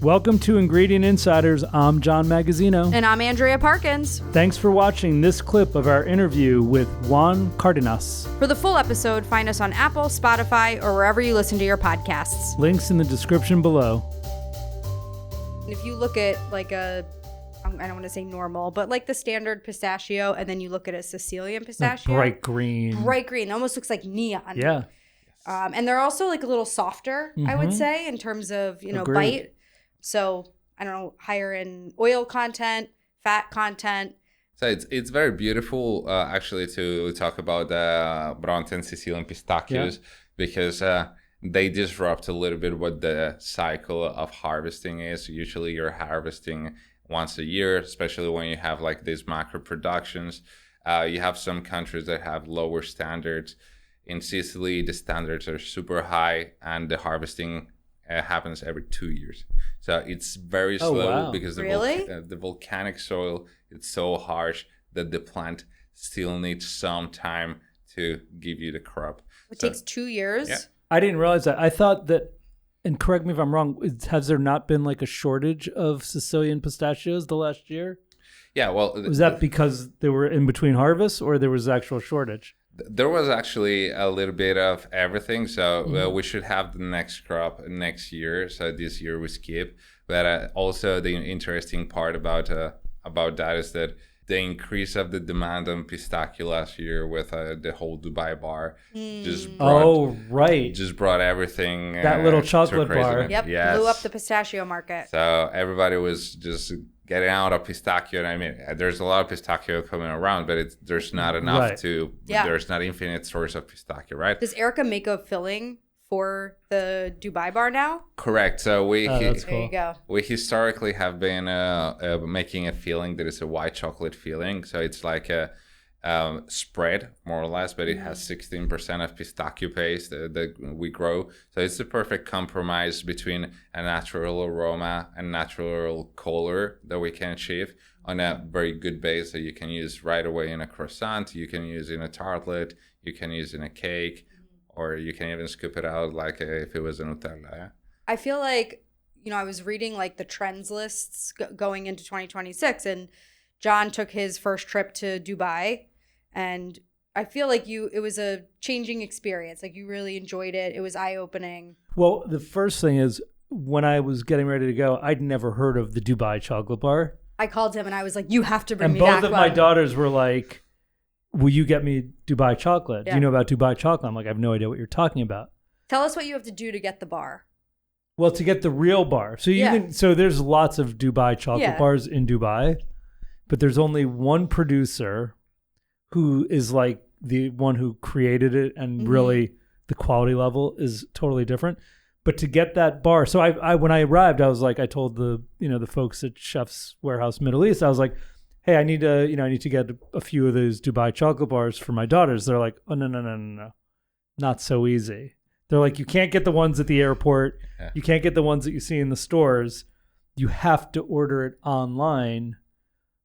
Welcome to Ingredient Insiders. I'm John Magazzino. And I'm Andrea Parkins. Thanks for watching this clip of our interview with Juan Cardenas. For the full episode, find us on Apple, Spotify, or wherever you listen to your podcasts. Links in the description below. If you look at like I don't want to say normal, but like the standard pistachio, and then you look at a Sicilian pistachio. Bright green. Bright green. Almost looks like neon. Yeah. And they're also like a little softer, I would say, in terms of, Agreed. bite. So, I don't know, higher in oil content, fat content. So it's very beautiful, actually, to talk about Bronte and Sicilian pistachios because they disrupt a little bit what the cycle of harvesting is. Usually you're harvesting once a year, especially when you have like these macro productions. You have some countries that have lower standards. In Sicily, the standards are super high and the harvesting happens every 2 years. So it's very slow because the volcanic soil, it's so harsh that the plant still needs some time to give you the crop. It takes 2 years? Yeah. I didn't realize that. I thought that, and correct me if I'm wrong, has there not been like a shortage of Sicilian pistachios the last year? Yeah, well... Was that because they were in between harvests or there was actual shortage? There was actually a little bit of everything. So we should have the next crop next year. So this year we skip. But also the interesting part about that is that the increase of the demand on pistachio last year with the whole Dubai bar just brought everything. That little chocolate bar. Yep, blew up the pistachio market. So everybody was just getting out of pistachio. And I mean, there's a lot of pistachio coming around, but there's not enough there's not infinite source of pistachio, right? Does IRCA make a filling for the Dubai bar now? Correct. So that's cool. There you go. We historically have been making a filling that is a white chocolate filling. So it's like a spread, more or less, but it has 16% of pistachio paste that we grow. So it's the perfect compromise between a natural aroma and natural color that we can achieve on a very good base that you can use right away in a croissant, you can use in a tartlet, you can use in a cake, or you can even scoop it out like if it was a Nutella. Yeah? I feel like, I was reading like the trends lists going into 2026, and John took his first trip to Dubai, and I feel like it was a changing experience. Like you really enjoyed it. It was eye-opening. Well, the first thing is when I was getting ready to go, I'd never heard of the Dubai chocolate bar. I called him and I was like, you have to bring me that one. And both of my daughters were like, will you get me Dubai chocolate? Yeah. Do you know about Dubai chocolate? I'm like, I have no idea what you're talking about. Tell us what you have to do to get the bar. Well, to get the real bar. So there's lots of Dubai chocolate bars in Dubai, but there's only one producer who is like the one who created it, and really the quality level is totally different. But to get that bar, so I when I arrived, I was like, I told the folks at Chef's Warehouse Middle East, I was like, hey, I need to get a few of those Dubai chocolate bars for my daughters. They're like, oh, no. Not so easy. They're like, you can't get the ones at the airport. Yeah. You can't get the ones that you see in the stores. You have to order it online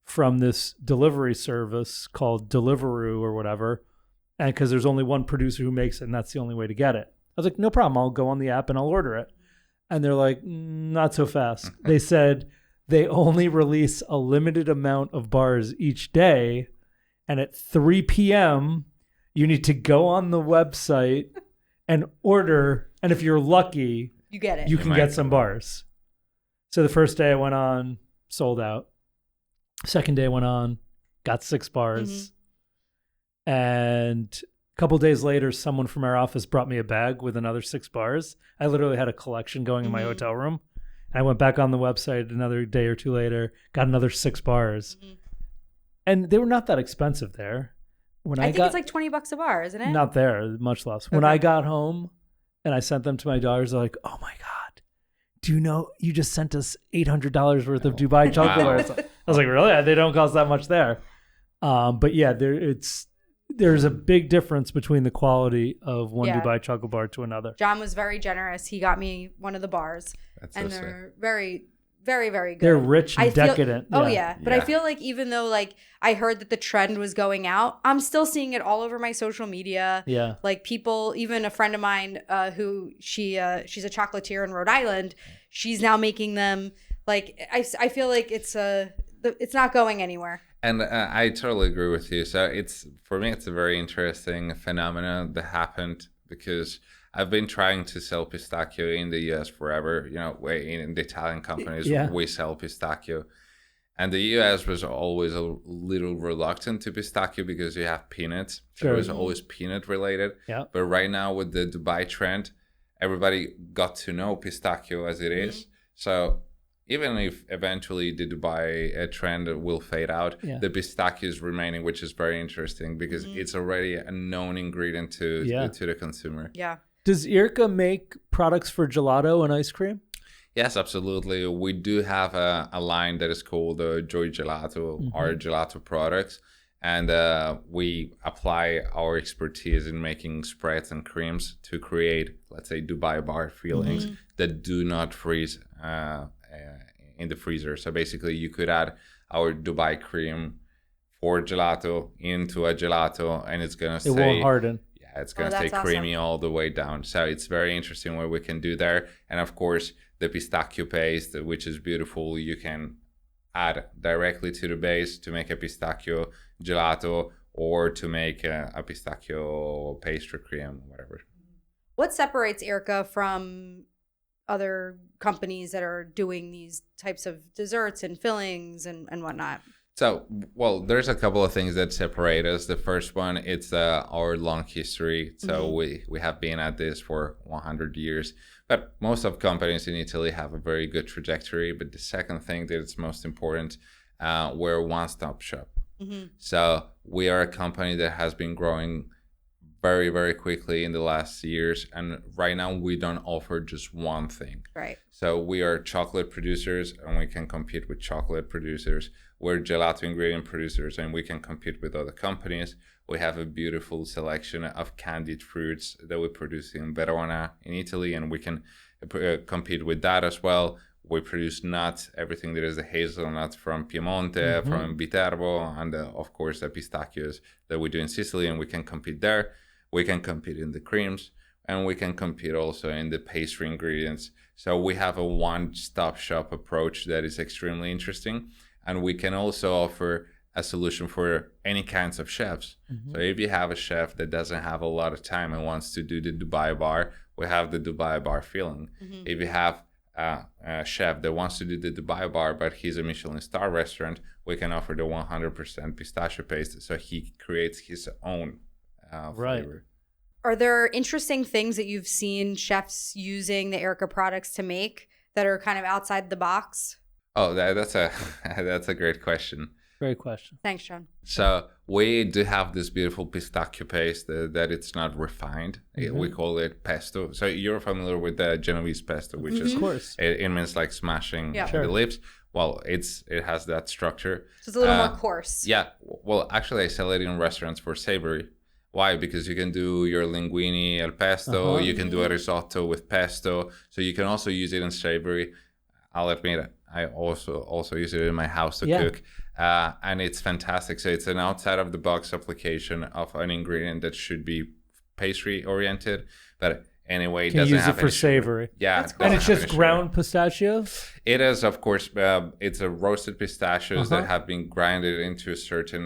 from this delivery service called Deliveroo or whatever. And because there's only one producer who makes it, and that's the only way to get it. I was like, no problem. I'll go on the app and I'll order it. And they're like, not so fast. They said they only release a limited amount of bars each day. And at 3 p.m., you need to go on the website and order. And if you're lucky, you get it. You can get some bars. So the first day I went on, sold out. Second day I went on, got 6 bars. And a couple days later, someone from our office brought me a bag with another 6 bars. I literally had a collection going in my hotel room. I went back on the website another day or two later, got another 6 bars. And they were not that expensive there. I think it's like $20 a bar, isn't it? Not there, much less. Okay. When I got home and I sent them to my daughters, they're like, oh my God, do you know you just sent us $800 worth of Dubai chocolate bars? I was like, really? They don't cost that much there. But yeah, there's a big difference between the quality of one Dubai chocolate bar to another. John was very generous. He got me one of the bars. They're very very, very good. They're rich and decadent. Oh yeah. But I feel like even though like I heard that the trend was going out, I'm still seeing it all over my social media. Yeah. Like people, even a friend of mine who she's a chocolatier in Rhode Island, she's now making them. Like I feel like it's not going anywhere. And I totally agree with you. So for me, it's a very interesting phenomenon that happened because I've been trying to sell pistachio in the US forever. You know, in the Italian companies, we sell pistachio. And the US was always a little reluctant to pistachio because you have peanuts. So it was always peanut related. Yeah. But right now with the Dubai trend, everybody got to know pistachio as it is. So even if eventually the Dubai trend will fade out, the pistachio is remaining, which is very interesting because it's already a known ingredient to the consumer. Yeah. Does IRCA make products for gelato and ice cream? Yes, absolutely. We do have a line that is called Joy Gelato, our gelato products. And we apply our expertise in making spreads and creams to create, let's say, Dubai bar fillings that do not freeze in the freezer. So basically, you could add our Dubai cream for gelato into a gelato, and it's going to stay... It won't harden. Yeah, it's going to stay creamy all the way down. So it's very interesting what we can do there. And of course, the pistachio paste, which is beautiful, you can add directly to the base to make a pistachio gelato or to make a pistachio pastry cream, whatever. What separates IRCA from other companies that are doing these types of desserts and fillings and whatnot? So, well, there's a couple of things that separate us. The first one, it's our long history. So we have been at this for 100 years. But most of companies in Italy have a very good trajectory. But the second thing that is most important, we're a one-stop shop. So we are a company that has been growing very, very quickly in the last years. And right now, we don't offer just one thing. Right. So we are chocolate producers, and we can compete with chocolate producers. We're gelato ingredient producers, and we can compete with other companies. We have a beautiful selection of candied fruits that we produce in Verona, in Italy, and we can compete with that as well. We produce nuts, everything that is the hazelnut from Piemonte, from Viterbo, and of course the pistachios that we do in Sicily, and we can compete there. We can compete in the creams, and we can compete also in the pastry ingredients. So we have a one-stop shop approach that is extremely interesting. And we can also offer a solution for any kinds of chefs. So if you have a chef that doesn't have a lot of time and wants to do the Dubai bar, we have the Dubai bar filling. If you have a chef that wants to do the Dubai bar, but he's a Michelin star restaurant, we can offer the 100% pistachio paste. So he creates his own flavor. Are there interesting things that you've seen chefs using the IRCA products to make that are kind of outside the box? Oh, that's a great question. Great question. Thanks, John. So we do have this beautiful pistachio paste that it's not refined. We call it pesto. So you're familiar with the Genovese pesto, which is, of course, it means like smashing the lips. Well, it has that structure. So it's a little more coarse. Yeah. Well, actually, I sell it in restaurants for savory. Why? Because you can do your linguine al pesto. You can do a risotto with pesto. So you can also use it in savory. I'll admit I also use it in my house to cook. And it's fantastic. So it's an outside of the box application of an ingredient that should be pastry oriented, but anyway, it doesn't use have it for savory. Yeah, and it's just ground pistachios. It is, of course. It's a roasted pistachios that have been grinded into a certain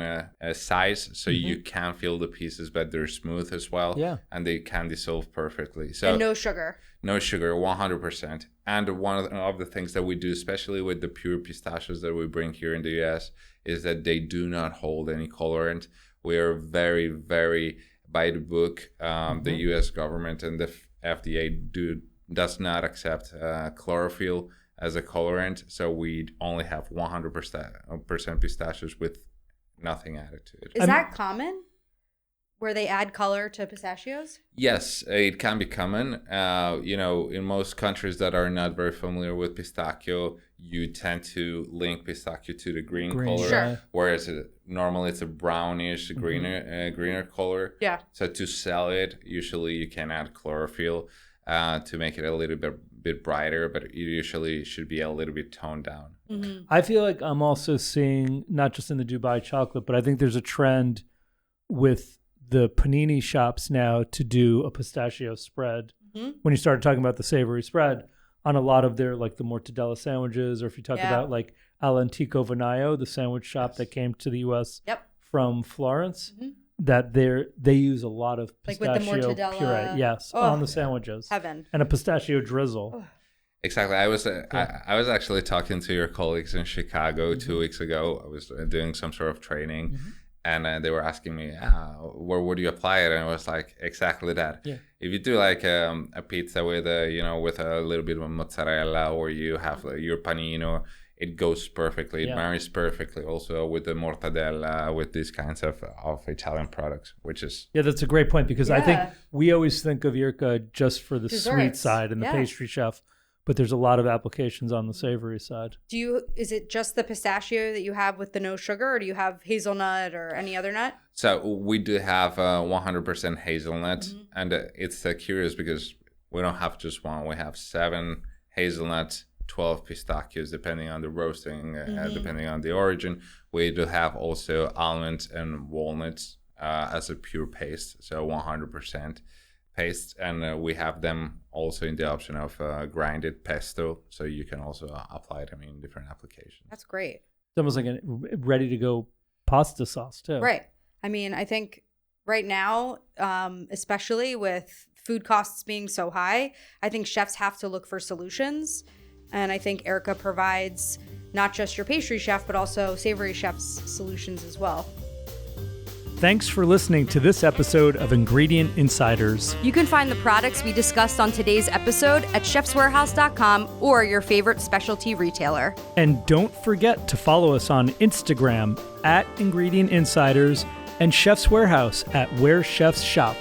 size, so you can feel the pieces, but they're smooth as well. Yeah, and they can dissolve perfectly. So and no sugar. No sugar, 100%. And one of the things that we do, especially with the pure pistachios that we bring here in the US, is that they do not hold any colorant. We are very, very by the book. The US government and the FDA does not accept chlorophyll as a colorant. So we only have 100% pistachios with nothing added to it. Is that common? Where they add color to pistachios? Yes, it can be common. In most countries that are not very familiar with pistachio, you tend to link pistachio to the green color, sure. Whereas normally it's a brownish, greener color. Yeah. So to sell it, usually you can add chlorophyll to make it a little bit bit brighter, but it usually should be a little bit toned down. Mm-hmm. I feel like I'm also seeing, not just in the Dubai chocolate, but I think there's a trend with the panini shops now to do a pistachio spread. Mm-hmm. When you started talking about the savory spread on a lot of their, like the mortadella sandwiches, or if you talk about like Al Antico Vinayo, the sandwich shop that came to the U.S. From Florence, that they use a lot of pistachio like with the mortadella puree, on the sandwiches. Heaven. And a pistachio drizzle. Exactly. I was actually talking to your colleagues in Chicago 2 weeks ago. I was doing some sort of training, and they were asking me, where would you apply it? And I was like, exactly that. Yeah. If you do like a pizza with with a little bit of mozzarella, or you have your panino, it goes perfecly. It marries perfectly also with the mortadella, with these kinds of Italian products, which is... Yeah, that's a great point, because I think we always think of IRCA just for the sweet side and the pastry chef, but there's a lot of applications on the savory side. Is it just the pistachio that you have with the no sugar, or do you have hazelnut or any other nut? So we do have 100% hazelnut, and it's curious because we don't have just one. We have 7 hazelnuts, 12 pistachios, depending on the roasting, depending on the origin. We do have also almonds and walnuts as a pure paste, so 100% paste, and we have them also in the option of grinded pesto, so you can also apply them in different applications. That's great. It's almost like a ready to go pasta sauce too. Right. I mean, I think right now, especially with food costs being so high, I think chefs have to look for solutions. And I think IRCA provides not just your pastry chef, but also savory chefs solutions as well. Thanks for listening to this episode of Ingredient Insiders. You can find the products we discussed on today's episode at chefswarehouse.com or your favorite specialty retailer. And don't forget to follow us on Instagram at Ingredient Insiders and Chef's Warehouse at Where Chefs Shop.